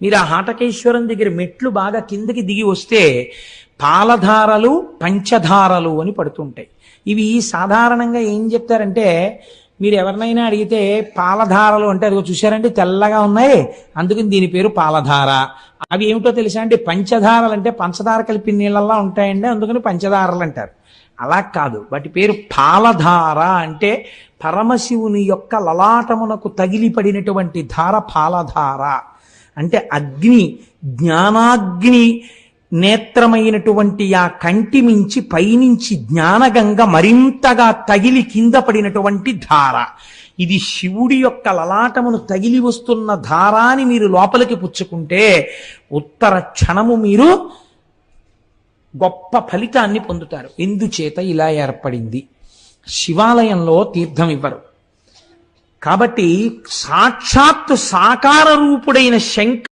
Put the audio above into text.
మీరు ఆ హాటకేశ్వరం దగ్గర మెట్లు బాగా కిందకి దిగి వస్తే పాలధారలు పంచధారలు అని పడుతుంటాయి. ఇవి సాధారణంగా ఏం చెప్తారంటే, మీరు ఎవరినైనా అడిగితే పాలధారలు అంటే అదిగో చూశారంటే తెల్లగా ఉన్నాయి, అందుకని దీని పేరు పాలధార. అవి ఏమిటో తెలుసా అంటే, పంచధారలు అంటే పంచదార కలిపి నీళ్ళల్లా ఉంటాయండి, అందుకని పంచదారలు అంటారు. అలా కాదు, వాటి పేరు పాలధార. అంటే పరమశివుని యొక్క లలాటమునకు తగిలిపడినటువంటి ధార పాలధార. అంటే అగ్ని, జ్ఞానాగ్ని నేత్రమైనటువంటి ఆ కంటి మించి పైనుంచి జ్ఞానగంగ మరింతగా తగిలి కింద పడినటువంటి ధార. ఇది శివుడి యొక్క లలాటమును తగిలి వస్తున్న ధారాని మీరు లోపలికి పుచ్చుకుంటే ఉత్తర క్షణము మీరు గొప్ప ఫలితాన్ని పొందుతారు. ఎందుచేత ఇలా ఏర్పడింది? శివాలయంలో తీర్థం ఇవ్వరు కాబట్టి సాక్షాత్తు సాకార రూపుడైన శంకరుడు